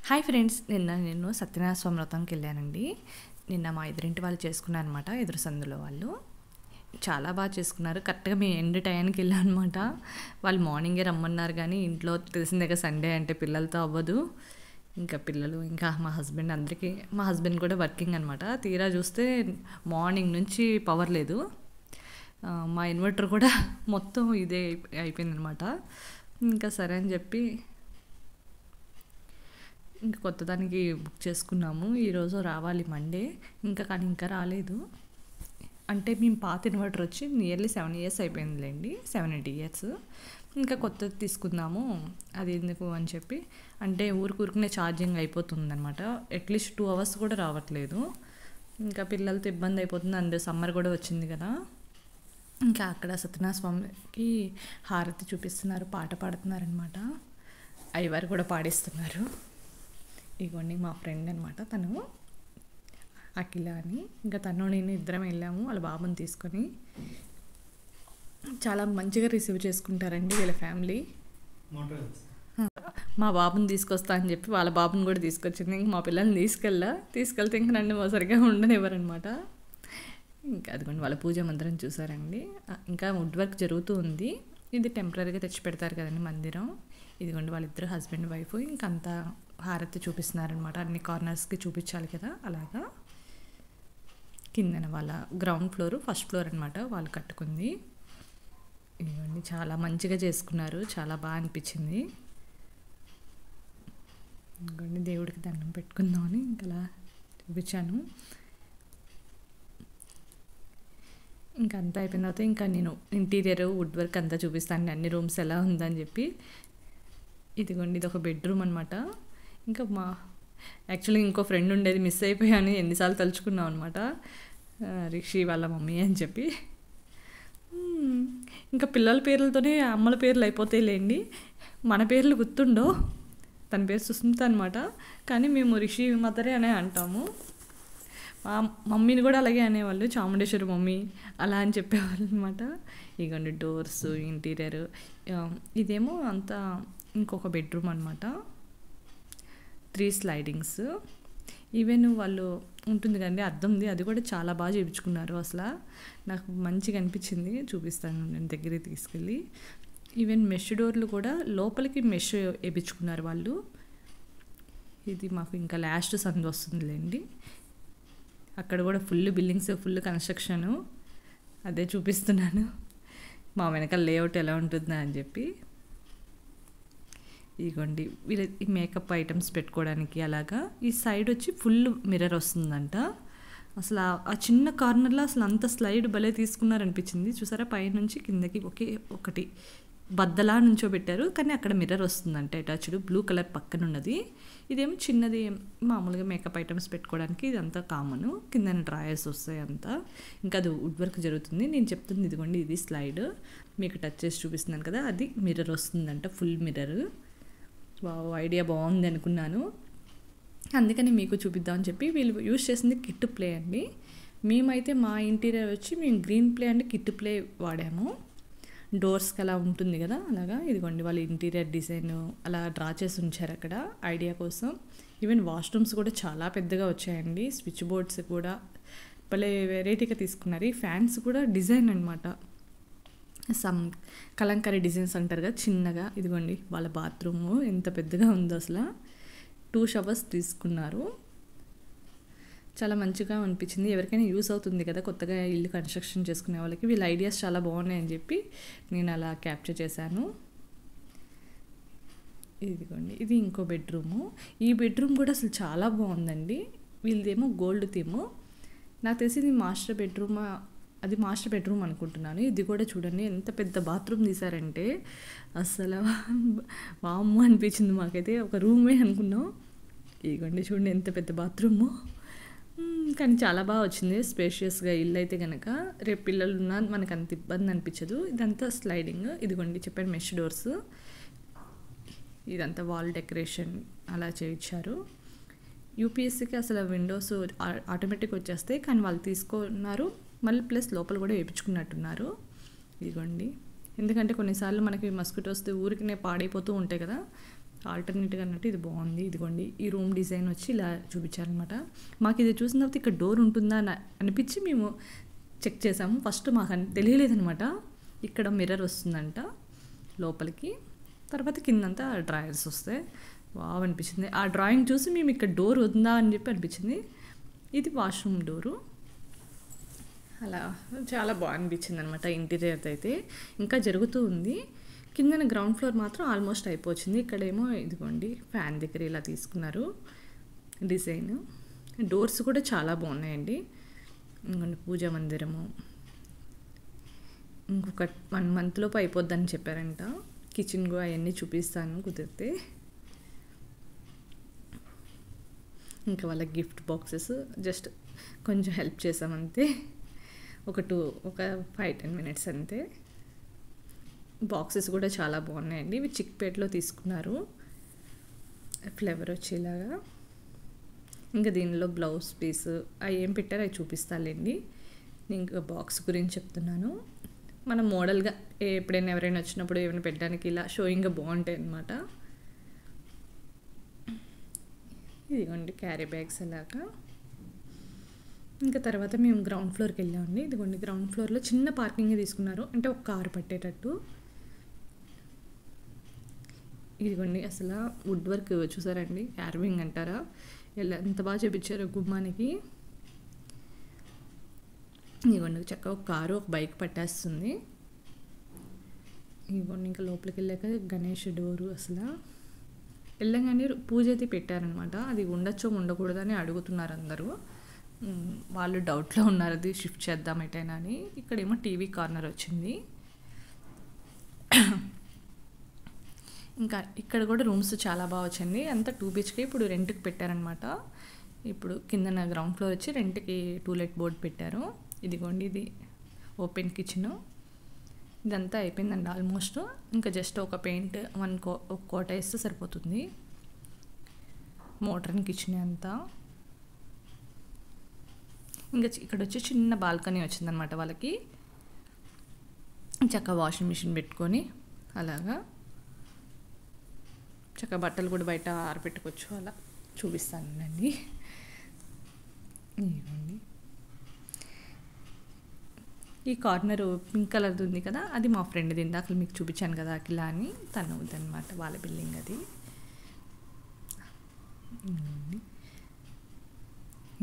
Hi friends, నేను సత్యనారాయణ స్వామి వ్రతంకి వెళ్ళానండి. నిన్న మా ఎదురింటి వాళ్ళు చేసుకున్నారు అనమాట. ఎదురు సందులో వాళ్ళు చాలా బాగా చేసుకున్నారు. కరెక్ట్గా మేము ఎండ్ టైంకి వెళ్ళాం అనమాట. వాళ్ళు మార్నింగే రమ్మన్నారు, కానీ ఇంట్లో తెలిసిందే కదా, సండే అంటే పిల్లలతో అవ్వదు. ఇంకా పిల్లలు, ఇంకా మా హస్బెండ్ కూడా వర్కింగ్ అనమాట. తీరా చూస్తే మార్నింగ్ నుంచి పవర్ లేదు. మా ఇన్వర్టర్ కూడా మొత్తం ఇదే అయిపోయిందనమాట. ఇంకా సరే అని చెప్పి ఇంకా కొత్తదానికి బుక్ చేసుకున్నాము. ఈరోజు రావాలి మండే. కానీ రాలేదు. అంటే మేము పాత ఇన్వర్టర్ వచ్చి నియర్లీ 7 years అయిపోయిందిలేండి, 7-8 years. ఇంకా కొత్తది తీసుకుందాము, అది ఎందుకు అని చెప్పి. అంటే ఊరికనే ఛార్జింగ్ అయిపోతుందన్నమాట. అట్లీస్ట్ 2 hours కూడా రావట్లేదు. ఇంకా పిల్లలతో ఇబ్బంది అయిపోతుంది. అండ్ సమ్మర్ కూడా వచ్చింది కదా. ఇంకా అక్కడ సత్యనారాయణ స్వామికి హారతి చూపిస్తున్నారు, పాట పాడుతున్నారనమాట. అయ్యవారు కూడా పాడిస్తున్నారు. ఇగోండి మా ఫ్రెండ్ అనమాట, తను అఖిల అని. ఇంకా నేను ఇద్దరం వెళ్ళాము వాళ్ళ బాబుని తీసుకొని. చాలా మంచిగా రిసీవ్ చేసుకుంటారండి వీళ్ళ ఫ్యామిలీ. మా బాబుని తీసుకొస్తా అని చెప్పి వాళ్ళ బాబుని కూడా తీసుకొచ్చింది. ఇంక మా పిల్లల్ని తీసుకెళ్తే ఇంక నన్ను సరిగ్గా ఉండనివ్వరనమాట. ఇంకా అదిగోండి వాళ్ళ పూజ మందిరం చూసారండి. ఇంకా వుడ్ వర్క్ జరుగుతూ ఉంది. ఇది టెంపరీగా తెచ్చి పెడతారు కదండి మందిరం. ఇదిగోండి వాళ్ళిద్దరు హస్బెండ్ వైఫ్ ఇంకంతా హారతి చూపిస్తున్నారనమాట. అన్ని కార్నర్స్కి చూపించాలి కదా, అలాగా. కిందన వాళ్ళ గ్రౌండ్ ఫ్లోర్, ఫస్ట్ ఫ్లోర్ అనమాట వాళ్ళు కట్టుకుంది. ఇవన్నీ చాలా మంచిగా చేసుకున్నారు, చాలా బాగా అనిపించింది. ఇంకోండి దేవుడికి దండం పెట్టుకుందామని ఇంకలా చూపించాను. ఇంకా అంతా అయిపోయిన తర్వాత ఇంకా నేను ఇంటీరియర్ వుడ్ వర్క్ అంతా చూపిస్తాను, అన్ని రూమ్స్ ఎలా ఉందని చెప్పి. ఇదిగోండి ఇది ఒక బెడ్రూమ్ అనమాట. ఇంకా యాక్చువల్లీ ఇంకో ఫ్రెండ్ ఉండేది, మిస్ అయిపోయాను. ఎన్నిసార్లు తలుచుకున్నాం అనమాట, రిషి వాళ్ళ మమ్మీ అని చెప్పి. ఇంకా పిల్లల పేర్లతోనే అమ్మల పేర్లు అయిపోతాయిలేండి, మన పేర్లు గుర్తుండో. తన పేరు సుస్మిత అనమాట, కానీ మేము రిషి మదరే అనే అంటాము. మా మమ్మీని కూడా అలాగే అనేవాళ్ళు, చాముండేశ్వరి మమ్మీ అలా అని చెప్పేవాళ్ళు అనమాట. ఇగోండి డోర్స్, ఇంటీరియర్. ఇదేమో అంతా ఇంకొక బెడ్రూమ్ అనమాట. 3 slidings. ఈవెన్ వాళ్ళు ఉంటుంది కదండి అద్దంది, అది కూడా చాలా బాగా చేయించుకున్నారు. అసలు నాకు మంచిగా అనిపించింది, చూపిస్తాను నేను దగ్గరికి తీసుకెళ్ళి. ఈవెన్ మెష్ డోర్లు కూడా లోపలికి మెష్ వేయించుకున్నారు వాళ్ళు. ఇది మాకు ఇంకా లాస్ట్ సందు వస్తుందిలేండి. అక్కడ కూడా ఫుల్ బిల్డింగ్స్, ఫుల్ కన్స్ట్రక్షను. అదే చూపిస్తున్నాను మా వెనకాల లేఅవుట్ ఎలా ఉంటుందా అని చెప్పి. ఇదిగోండి వీళ్ళ ఈ మేకప్ ఐటమ్స్ పెట్టుకోవడానికి అలాగా. ఈ సైడ్ వచ్చి ఫుల్ మిర్రర్ వస్తుందంట. అసలు ఆ చిన్న కార్నర్లో అసలు అంత స్లైడ్ భలే తీసుకున్నారనిపించింది. చూసారా, పైనుంచి కిందకి ఒకటి బద్దలా నుంచోబెట్టారు, కానీ అక్కడ మిర్రర్ వస్తుందంట అటాచ్డ్, బ్లూ కలర్ పక్కన ఉన్నది. ఇదేమో చిన్నది, మామూలుగా మేకప్ ఐటమ్స్ పెట్టుకోవడానికి. ఇదంతా కామన్. కింద డ్రాయర్స్ వస్తాయి అంతా. ఇంకా అది వుడ్ వర్క్ జరుగుతుంది. నేను చెప్తుంది ఇదిగోండి, ఇది స్లైడ్ మీకు టచ్ చేసి చూపిస్తున్నాను కదా, అది మిర్రర్ వస్తుందంట, ఫుల్ మిర్రర్. ఐడియా బాగుంది అనుకున్నాను, అందుకని మీకు చూపిద్దామని చెప్పి. వీళ్ళు యూజ్ చేసింది కిట్ ప్లే అండి. మేమైతే మా ఇంటీరియర్ వచ్చి మేము green play and kit play వాడాము. డోర్స్కి అలా ఉంటుంది కదా, అలాగా. ఇదిగోండి వాళ్ళ ఇంటీరియర్ డిజైన్ అలా డ్రా చేసి ఉంచారు అక్కడ ఐడియా కోసం. ఈవెన్ వాష్రూమ్స్ కూడా చాలా పెద్దగా వచ్చాయండి. స్విచ్ బోర్డ్స్ కూడా భలే వెరైటీగా తీసుకున్నారు. ఈ ఫ్యాన్స్ కూడా డిజైన్ అనమాట, కలంకారీ డిజైన్స్ అంటారు కదా, చిన్నగా. ఇదిగోండి వాళ్ళ బాత్రూము ఎంత పెద్దగా ఉందో అసలు. 2 showers తీసుకున్నారు. చాలా మంచిగా అనిపించింది. ఎవరికైనా యూస్ అవుతుంది కదా, కొత్తగా ఇల్లు కన్స్ట్రక్షన్ చేసుకునే వాళ్ళకి. వీళ్ళ ఐడియాస్ చాలా బాగున్నాయని చెప్పి నేను అలా క్యాప్చర్ చేశాను. ఇదిగోండి ఇది ఇంకో బెడ్రూము. ఈ బెడ్రూమ్ కూడా అసలు చాలా బాగుందండి. వీళ్ళదేమో గోల్డ్ థీము. నాకు తెలిసి ఇది మాస్టర్ బెడ్రూమ్ అనుకుంటున్నాను. ఇది కూడా చూడండి ఎంత పెద్ద బాత్రూమ్ తీశారంటే అసలు వామ్మో అనిపించింది మాకైతే. ఒక రూమే అనుకున్నాం. ఇదిగోండి చూడండి ఎంత పెద్ద బాత్రూము, కానీ చాలా బాగా వచ్చింది. స్పేషియస్గా ఇల్లు అయితే కనుక రేపు పిల్లలు ఉన్నా మనకు అంత ఇబ్బంది అనిపించదు. ఇదంతా స్లైడింగ్. ఇదిగోండి చెప్పాను మెష్ డోర్స్. ఇదంతా వాల్ డెకరేషన్ అలా చేయించారు. యూపీఎస్సీకి అసలు విండోస్ ఆటోమేటిక్ వచ్చేస్తాయి, కానీ వాళ్ళు తీసుకున్నారు. మళ్ళీ ప్లస్ లోపల కూడా వేయించుకున్నట్టున్నారు. ఇదిగోండి, ఎందుకంటే కొన్నిసార్లు మనకి మస్కిటోస్ ఊరికినే పాడైపోతూ ఉంటాయి కదా, ఆల్టర్నేట్గా అన్నట్టు ఇది బాగుంది. ఇదిగోండి ఈ రూమ్ డిజైన్ వచ్చి ఇలా చూపించారనమాట. మాకు ఇది చూసిన తర్వాత ఇక్కడ డోర్ ఉంటుందా అని అనిపించి మేము చెక్ చేసాము. ఫస్ట్ మాకు తెలియలేదనమాట. ఇక్కడ మిర్రర్ వస్తుందంట లోపలికి, తర్వాత కిందంతా డ్రాయర్స్ వస్తాయి. వావ్ అనిపించింది. ఆ డ్రాయింగ్ చూసి మేము ఇక్కడ డోర్ ఉందా అని చెప్పి అనిపించింది. ఇది వాష్రూమ్ డోరు. అలా చాలా బాగా అనిపించింది అనమాట. ఇంటీరియర్ అయితే ఇంకా జరుగుతూ ఉంది. కిందన గ్రౌండ్ ఫ్లోర్ మాత్రం ఆల్మోస్ట్ అయిపోయింది. ఇక్కడేమో ఇదిగోండి ఫ్యాన్ దగ్గర ఇలా తీసుకున్నారు డిజైన్. డోర్స్ కూడా చాలా బాగున్నాయండి. ఇంకొండి పూజా మందిరము ఇంకొక 1 మంత్లోపు అయిపోద్దని చెప్పారంట. కిచెన్ కూడా అవన్నీ చూపిస్తాను కుదిరితే. ఇంకా వాళ్ళ గిఫ్ట్ బాక్సెస్ జస్ట్ కొంచెం హెల్ప్ చేసామంతే. ఒక 5-10 మినిట్స్ అంతే. బాక్సెస్ కూడా చాలా బాగున్నాయండి. ఇవి చిక్పేటలో తీసుకున్నారు. ఫ్లేవర్ వచ్చేలాగా. ఇంకా దీనిలో బ్లౌజ్ పీస్ అవి ఏం పెట్టారో అవి చూపిస్తాలేండి. ఇంకా బాక్స్ గురించి చెప్తున్నాను. మనం మోడల్గా ఎప్పుడైనా ఎవరైనా వచ్చినప్పుడు ఏమైనా పెట్టడానికి ఇలా షోయింగ్గా బాగుంటాయి అన్నమాట. ఇదిగోండి క్యారీ బ్యాగ్స్ అలాగా. ఇంకా తర్వాత మేము గ్రౌండ్ ఫ్లోర్కి వెళ్ళామండి. ఇదిగోండి గ్రౌండ్ ఫ్లోర్లో చిన్న పార్కింగ్ తీసుకున్నారు, అంటే ఒక కారు పట్టేటట్టు. ఇదిగోండి అసలు వుడ్ వర్క్ చూసారండి, కార్వింగ్ అంటారా, ఇలా ఎంత బాగా చూపించారు గుమ్మానికి. ఇదిగోండి చక్కగా ఒక కారు ఒక బైక్ పట్టేస్తుంది. ఇదిగోండి ఇంకా లోపలికి వెళ్ళాక గణేష్ డోరు. అసలు వెళ్ళగానే పూజ అయితే పెట్టారనమాట. అది ఉండొచ్చో ఉండకూడదని అడుగుతున్నారు అందరూ. వాళ్ళు డౌట్లో ఉన్నారు అది షిఫ్ట్ చేద్దాం ఎటైనా అని. ఇక్కడేమో టీవీ కార్నర్ వచ్చింది. ఇంకా ఇక్కడ కూడా రూమ్స్ చాలా బాగా వచ్చింది. అంతా 2 BHK ఇప్పుడు రెంట్కి పెట్టారనమాట. ఇప్పుడు కింద గ్రౌండ్ ఫ్లోర్ వచ్చి రెంట్కి టూలెట్ బోర్డ్ పెట్టారు. ఇదిగోండి ఇది ఓపెన్ కిచెను. ఇదంతా అయిపోయిందండి ఆల్మోస్ట్. ఇంకా జస్ట్ ఒక పెయింట్ ఒక కోట వేస్తే సరిపోతుంది. మోడర్న్ కిచెన్ అంతా. ఇంకా ఇక్కడ వచ్చి చిన్న బాల్కనీ వచ్చిందనమాట వాళ్ళకి. చక్కగా వాషింగ్ మిషన్ పెట్టుకొని అలాగా చక్కగా బట్టలు కూడా బయట ఆరబెట్టుకోవచ్చు. అలా చూపిస్తానండి. ఇవ్వండి ఈ కార్నర్ పింక్ కలర్ది ఉంది కదా, అది మా ఫ్రెండ్ది. ఇందాక మీకు చూపించాను కదా అఖిల అని, తను ఉందన్నమాట వాళ్ళ బిల్డింగ్ అది.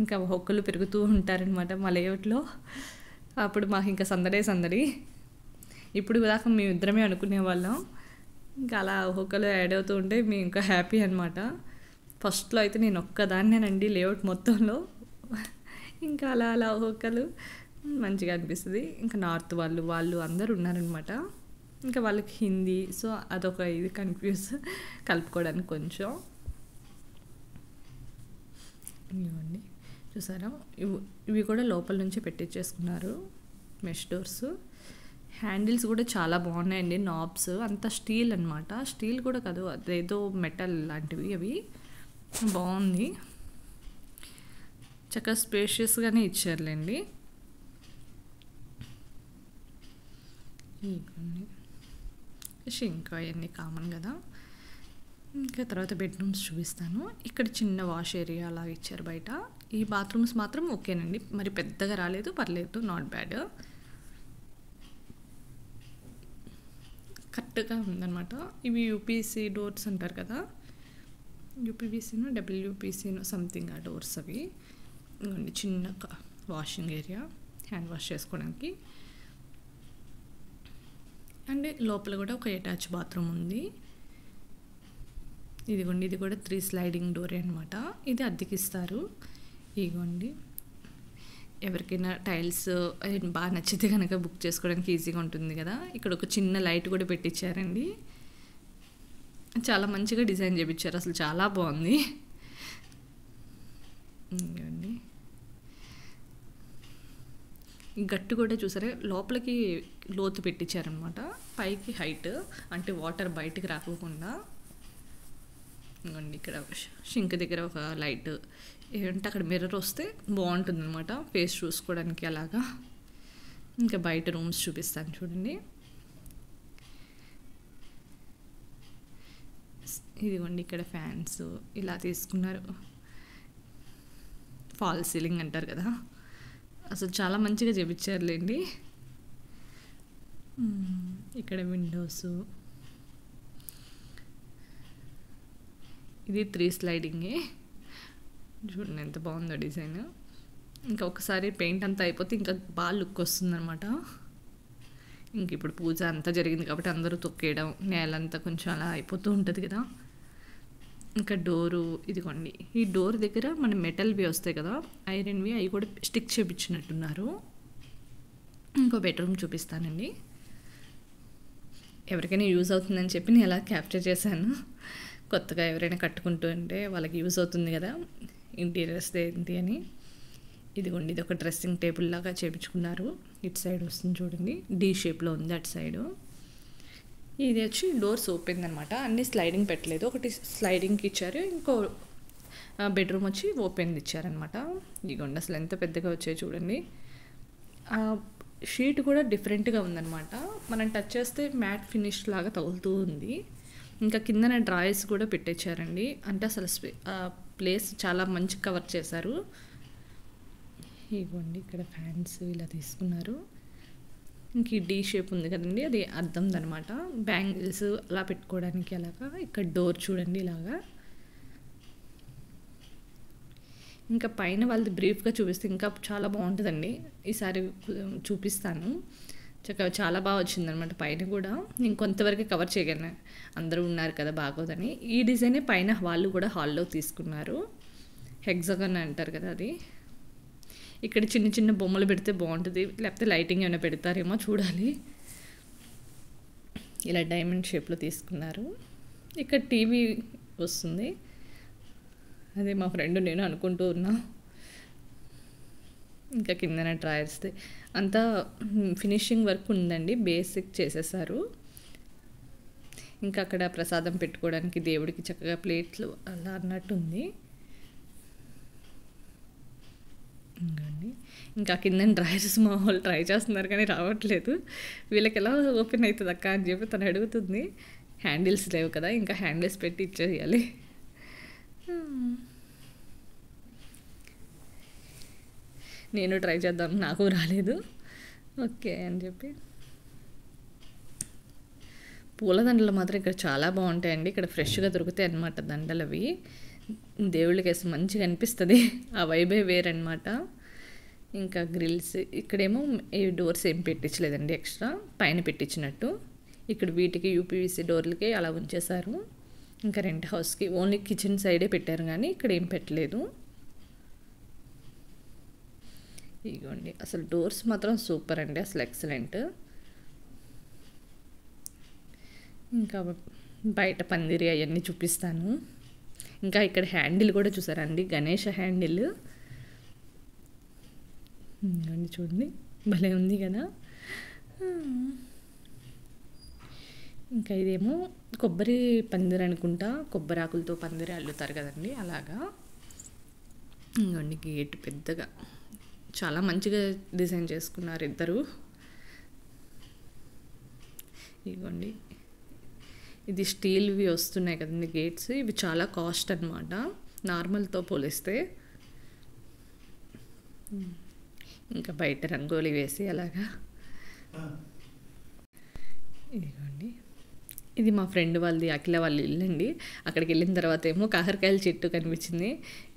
ఇంకా ఒక్కళ్ళు పెరుగుతూ ఉంటారనమాట మా లేఅవుట్లో. అప్పుడు మాకు ఇంకా సందడి. ఇప్పుడు దాకా మేము ఇద్దరమే అనుకునే వాళ్ళం. ఇంకా అలా ఒక్కళ్ళు యాడ్ అవుతూ ఉంటే మేము ఇంకా హ్యాపీ అనమాట. ఫస్ట్లో అయితే నేను ఒక్కదాన్నేనండి లేఅవుట్ మొత్తంలో. ఇంకా అలా ఒక్కళ్ళు మంచిగా అనిపిస్తుంది. ఇంకా నార్త్ వాళ్ళు అందరూ ఉన్నారనమాట. ఇంకా వాళ్ళకి హిందీ, సో అదొక ఇది కలుపుకోవడానికి కొంచెం. ఇవ్వండి చూసారా, ఇవి కూడా లోపల నుంచి పెట్టించేసుకున్నారు మెష్ డోర్స్. హ్యాండిల్స్ కూడా చాలా బాగున్నాయండి. నాబ్స్ అంతా స్టీల్ అనమాట. స్టీల్ కూడా కాదు, అదేదో మెటల్ లాంటివి. అవి బాగుంది. చక్కగా స్పేషియస్గానే ఇచ్చారులేండి. షింక్ అవన్నీ కామన్ కదా. ఇంకా తర్వాత బెడ్రూమ్స్ చూపిస్తాను. ఇక్కడ చిన్న వాష్ ఏరియా అలా ఇచ్చారు బయట. ఈ బాత్రూమ్స్ మాత్రం ఓకేనండి, మరి పెద్దగా రాలేదు, పర్లేదు, నాట్ బ్యాడ్. కరెక్ట్గా ఉందన్నమాట. ఇవి యూపీసీ డోర్స్ అంటారు కదా, యూపీవీసీనో డబ్ల్యూపీసీనో సంథింగ్ ఆ డోర్స్ అవి. ఇంకోండి చిన్న వాషింగ్ ఏరియా, హ్యాండ్ వాష్ చేసుకోవడానికి. అండ్ లోపల కూడా ఒక అటాచ్ బాత్రూమ్ ఉంది. ఇదిగోండి ఇది కూడా 3 స్లైడింగ్ డోరే అనమాట. ఇది అద్దెకిస్తారు. ఇదిగోండి ఎవరికైనా టైల్స్ బాగా నచ్చితే కనుక బుక్ చేసుకోవడానికి ఈజీగా ఉంటుంది కదా. ఇక్కడ ఒక చిన్న లైట్ కూడా పెట్టించారండి. చాలా మంచిగా డిజైన్ చేయించారు, అసలు చాలా బాగుంది. ఇదిగోండి గట్టు కూడా చూసారా, లోపలికి లోతు పెట్టించారనమాట, పైకి హైట్, అంటే వాటర్ బయటికి రాకోకుండా. ఇంకోండి ఇక్కడ షింక్ దగ్గర ఒక లైట్, ఏంటంటే అక్కడ మిర్రర్ వస్తే బాగుంటుంది అనమాట ఫేస్ చూసుకోవడానికి అలాగా. ఇంకా బయట రూమ్స్ చూపిస్తాను చూడండి. ఇదిగోండి ఇక్కడ ఫ్యాన్స్ ఇలా తీసుకున్నారు. ఫాల్ సీలింగ్ అంటారు కదా, అసలు చాలా మంచిగా చేపించారులేండి. ఇక్కడ విండోస్, ఇది 3 స్లైడింగే. చూడండి ఎంత బాగుందో డిజైన్. ఇంకా ఒకసారి పెయింట్ అంతా అయిపోతే ఇంకా బాగా లుక్ వస్తుందన్నమాట. ఇంక ఇప్పుడు పూజ అంతా జరిగింది కాబట్టి అందరూ తొక్కేయడం, నేలంతా కొంచెం అలా అయిపోతూ ఉంటుంది కదా. ఇంకా డోరు ఇదిగోండి, ఈ డోర్ దగ్గర మన మెటల్వి వస్తాయి కదా, ఐరన్వి, అవి కూడా స్టిక్ చేపించినట్టున్నారు. ఇంకో బెడ్రూమ్ చూపిస్తానండి. ఎవరికైనా యూజ్ అవుతుందని చెప్పి నేను ఎలా క్యాప్చర్ చేశాను. కొత్తగా ఎవరైనా కట్టుకుంటూ ఉంటే వాళ్ళకి యూజ్ అవుతుంది కదా ఇంటీరియర్స్ ఏంటి అని. ఇదిగోండి, ఇది ఒక డ్రెస్సింగ్ టేబుల్ లాగా చేపించుకున్నారు. ఇటు సైడ్ వస్తుంది చూడండి, డీ షేప్లో ఉంది అటు సైడు. ఇది వచ్చి డోర్స్ ఓపెన్ అనమాట, అన్నీ స్లైడింగ్ పెట్టలేదు, ఒకటి స్లైడింగ్కి ఇచ్చారు, ఇంకో బెడ్రూమ్ వచ్చి ఓపెన్ ఇచ్చారనమాట. ఇదిగోండి అసలు ఎంత పెద్దగా వచ్చాయి చూడండి. షీట్ కూడా డిఫరెంట్గా ఉందన్నమాట, మనం టచ్ చేస్తే మ్యాట్ ఫినిష్ లాగా తగులుతూ ఉంది. ఇంకా కిందన డ్రాయర్స్ కూడా పెట్టించారండి, అంటే అసలు ప్లేస్ చాలా మంచి కవర్ చేశారు. ఇదిగోండి ఇక్కడ ఫ్యాన్స్ ఇలా తీసుకున్నారు. ఇంక ఈ డీ షేప్ ఉంది కదండి, అది అద్దంది అనమాట, బ్యాంగిల్స్ అలా పెట్టుకోవడానికి. అలాగా ఇక్కడ డోర్ చూడండి ఇలాగా. ఇంకా పైన వాళ్ళది బ్రీఫ్గా చూపిస్తే ఇంకా చాలా బాగుంటుందండి. ఈసారి చూపిస్తాను. చక్కగా చాలా బాగా వచ్చిందనమాట. పైన కూడా నేను కొంతవరకు కవర్ చేయగలను, అందరూ ఉన్నారు కదా బాగోదని. ఈ డిజైనే పైన వాళ్ళు కూడా హాల్లో తీసుకున్నారు, హెక్సాగన్ అంటారు కదా అది. ఇక్కడ చిన్న చిన్న బొమ్మలు పెడితే బాగుంటుంది, లేకపోతే లైటింగ్ ఏమైనా పెడతారేమో చూడాలి. ఇలా డైమండ్ షేప్లో తీసుకున్నారు. ఇక్కడ టీవీ వస్తుంది, అదే మా ఫ్రెండ్ నేను అనుకుంటూ ఉన్నా. ఇంకా కిందన డ్రాయర్స్ అంతా ఫినిషింగ్ వర్క్ ఉందండి, బేసిక్ చేసేసారు. ఇంకా అక్కడ ప్రసాదం పెట్టుకోవడానికి దేవుడికి చక్కగా ప్లేట్లు అలా అన్నట్టు ఉంది. ఇంకా కింద డ్రాయర్స్ మా వాళ్ళు ట్రై చేస్తున్నారు కానీ రావట్లేదు. వీళ్ళకి ఎలా ఓపెన్ అవుతుంది అక్క అని చెప్పి తను అడుగుతుంది. హ్యాండిల్స్ లేవు కదా, ఇంకా హ్యాండిల్స్ పెట్టి ఇచ్చేయాలి. నేను ట్రై చేద్దాం, నాకు రాలేదు. ఓకే అని చెప్పి పూల దండలు మాత్రం ఇక్కడ చాలా బాగుంటాయండి. ఇక్కడ ఫ్రెష్గా దొరుకుతాయి అన్నమాట దండలు. అవి దేవుళ్ళకి వేసి మంచిగా అనిపిస్తుంది, ఆ వైబే వేరనమాట. ఇంకా గ్రిల్స్ ఇక్కడేమో ఈ డోర్స్ ఏం పెట్టించలేదండి, ఎక్స్ట్రా పైన పెట్టించినట్టు. ఇక్కడ వీటికి యూపీవీసీ డోర్లకి అలా ఉంచేశారు. ఇంకా రెంట్ హౌస్కి ఓన్లీ కిచెన్ సైడే పెట్టారు కానీ ఇక్కడ ఏం పెట్టలేదు. ఇదిగోండి అసలు డోర్స్ మాత్రం సూపర్ అండి, అసలు ఎక్సలెంట్. ఇంకా బయట పందిరి అవన్నీ చూపిస్తాను. ఇంకా ఇక్కడ హ్యాండిల్ కూడా చూసారండి, గణేష హ్యాండిల్. అండి చూడండి భలే ఉంది కదా. ఇంకా ఇదేమో కొబ్బరి పందిరి అనుకుంటా, కొబ్బరి ఆకులతో పందిరి అల్లుతారు కదండి అలాగా. ఇంకోండి గేట్ పెద్దగా చాలా మంచిగా డిజైన్ చేసుకున్నారు ఇద్దరు. ఇదిగోండి ఇది స్టీల్వి వస్తున్నాయి కదండి గేట్స్, ఇవి చాలా కాస్ట్ అనమాట నార్మల్తో పోలిస్తే. ఇంకా బయట రంగోలి వేసి అలాగా. ఇదిగోండి ఇది మా ఫ్రెండ్ వాళ్ళది, అఖిల వాళ్ళ ఇల్లు అండి. అక్కడికి వెళ్ళిన తర్వాత ఏమో కాకరకాయల చెట్టు కనిపించింది.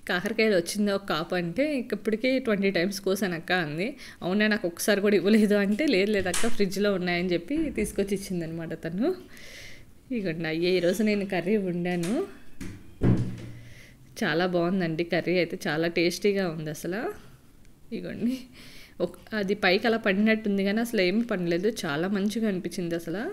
కాకరకాయలు వచ్చింది ఒక కాపు అంటే ఇప్పటికే 20 times కోసాను అక్క అంది. అవునా నాకు ఒకసారి కూడా ఇవ్వలేదు అంటే, లేదు అక్క ఫ్రిడ్జ్లో ఉన్నాయని చెప్పి తీసుకొచ్చి ఇచ్చిందనమాట తను. ఇదిగోండి అయ్యే ఈరోజు నేను కర్రీ వండాను, చాలా బాగుందండి కర్రీ అయితే, చాలా టేస్టీగా ఉంది అసలు. ఇదిగోండి అది పైకి అలా పడినట్టుంది కానీ అసలు ఏమీ పడలేదు, చాలా మంచిగా అనిపించింది అసలు.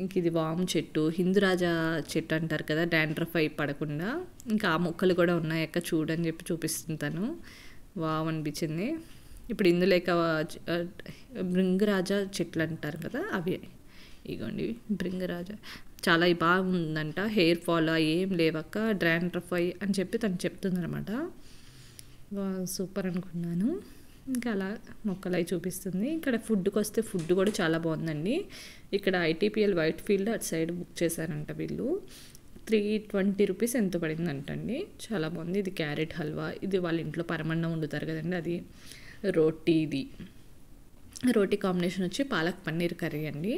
ఇంక ఇది వాము చెట్టు, హిందూరాజా చెట్టు అంటారు కదా, డాండ్రఫ్ అయి పడకుండా. ఇంకా ఆ మొక్కలు కూడా ఉన్నాయి అక్క చూడని చెప్పి చూపిస్తుంటాను, వావ్ అనిపించింది. ఇప్పుడు ఇందులో భృంగరాజా చెట్లు అంటారు కదా అవి. ఇగోండి భృంగరాజా చాలా బాగుందంట, హెయిర్ ఫాల్ ఏం లేవక్క, డాండ్రఫ్ అయి అని చెప్పి తను చెప్తుందనమాట. సూపర్ అనుకున్నాను. ఇంకా అలా మొక్కలు అవి చూపిస్తుంది. ఇక్కడ ఫుడ్కి వస్తే ఫుడ్ కూడా చాలా బాగుందండి. ఇక్కడ ITPL వైట్ ఫీల్డ్ అటు సైడ్ బుక్ చేశారంట వీళ్ళు. 320 రూపీస్ ఎంతో పడిందంటండి. చాలా బాగుంది. ఇది క్యారెట్ హల్వా. ఇది వాళ్ళ ఇంట్లో పరమన్నం వండుతారు కదండి, అది. రోటీ ఇది. రోటీ కాంబినేషన్ వచ్చి పాలక్ పన్నీర్ కర్రీ అండి.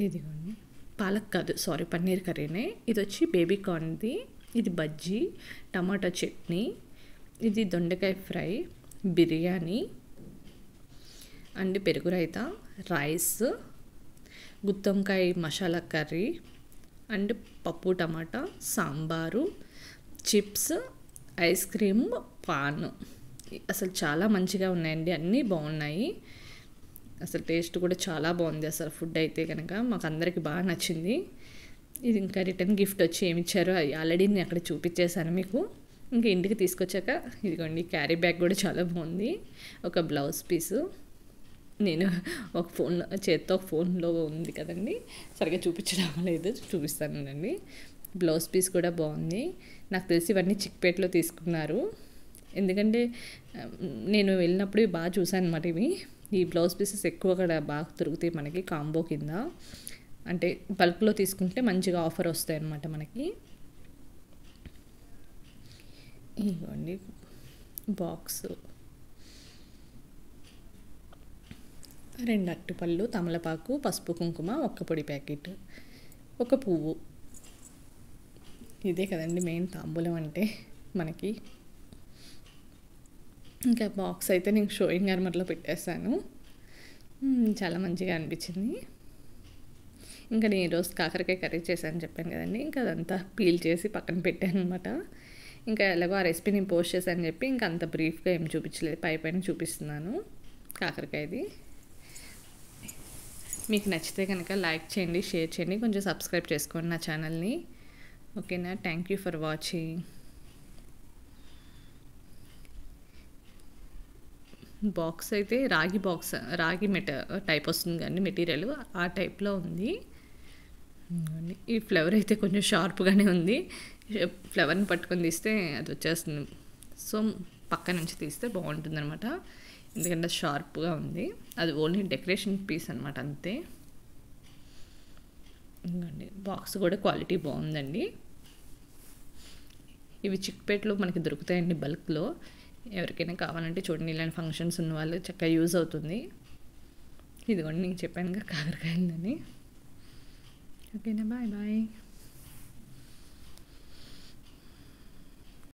ఇదిగోండి. పాలక్ కాదు, సారీ, పన్నీర్ కర్రీనే. ఇది వచ్చి బేబీ కార్న్ది. ఇది బజ్జీ, టమాటా చట్నీ, ఇది దొండకాయ ఫ్రై, బిర్యానీ అండ్ పెరుగు రైతా, రైస్, గుత్తొంకాయ మసాలా కర్రీ అండ్ పప్పు tomato, sambar, chips, ice cream, paan. అసలు చాలా మంచిగా ఉన్నాయండి, అన్నీ బాగున్నాయి. అసలు టేస్ట్ కూడా చాలా బాగుంది. అసలు ఫుడ్ అయితే కనుక మాకు అందరికి బాగా నచ్చింది. ఇది ఇంకా రిటర్న్ గిఫ్ట్ వచ్చి ఏమి ఇచ్చారో ఆల్రెడీ నేను అక్కడ చూపించేశాను మీకు. ఇంకా ఇంటికి తీసుకొచ్చాక ఇదిగోండి, క్యారీ బ్యాగ్ కూడా చాలా బాగుంది. ఒక బ్లౌజ్ పీసు. నేను ఒక ఫోన్లో చేత్తో ఒక ఫోన్లో ఉంది కదండి, సరిగ్గా చూపించడం లేదు, చూపిస్తానండి. బ్లౌజ్ పీస్ కూడా బాగుంది. నాకు తెలిసి ఇవన్నీ చిక్పేటలో తీసుకున్నారు, ఎందుకంటే నేను వెళ్ళినప్పుడు బాగా చూసాను అనమాట. ఇవి ఈ బ్లౌజ్ పీసెస్ ఎక్కువ కూడా బాగా దొరుకుతాయి మనకి కాంబో కింద. అంటే బల్క్లో తీసుకుంటే మంచిగా ఆఫర్ వస్తాయి అన్నమాట మనకి. ఇవ్వండి బాక్స్. 2 అరటిపళ్ళు, తమలపాకు, పసుపు కుంకుమ, ఒక్క పొడి ప్యాకెట్, ఒక పువ్వు. ఇదే కదండి మెయిన్ తాంబూలం అంటే మనకి. ఇంకా బాక్స్ అయితే నేను షోయింగ్ ఆర్మర్లో పెట్టేశాను. చాలా మంచిగా అనిపించింది. ఇంకా నేను ఈరోజు కాకరకాయ కర్రీ చేశాను చెప్పాను కదండి, ఇంకా అదంతా పీల్ చేసి పక్కన పెట్టాను అనమాట. ఇంకా ఎలాగో ఆ రెసిపీ నేను పోస్ట్ చేశాను చెప్పి ఇంకా అంత బ్రీఫ్గా ఏం చూపించలేదు, పైన చూపిస్తున్నాను కాకరకాయది. మీకు నచ్చితే కనుక లైక్ చేయండి, షేర్ చేయండి, కొంచెం సబ్స్క్రైబ్ చేసుకోండి నా ఛానల్ని. ఓకేనా? Thank you for watching. Box అయితే రాగి బాక్స్, రాగి టైప్ వస్తుంది కానీ మెటీరియల్ ఆ టైప్లో ఉంది. ఈ ఫ్లవర్ అయితే కొంచెం షార్ప్గానే ఉంది. ఫ్లవర్ని పట్టుకొని తీస్తే అది వచ్చేస్తుంది. సో పక్క నుంచి తీస్తే బాగుంటుంది అనమాట, ఎందుకంటే షార్ప్గా ఉంది. అది ఓన్లీ డెకరేషన్ పీస్ అనమాట, అంతే. ఇంకోండి బాక్స్ కూడా క్వాలిటీ బాగుందండి. ఇవి చిక్పేటలో మనకి దొరుకుతాయండి బల్క్లో. ఎవరికైనా కావాలంటే చూడండి, ఇలాంటి ఫంక్షన్స్ ఉన్న వాళ్ళు చక్కగా యూజ్ అవుతుంది. ఇదిగోండి నేను చెప్పాను కదా కాకరకాయలని. ఓకేనా? Bye bye.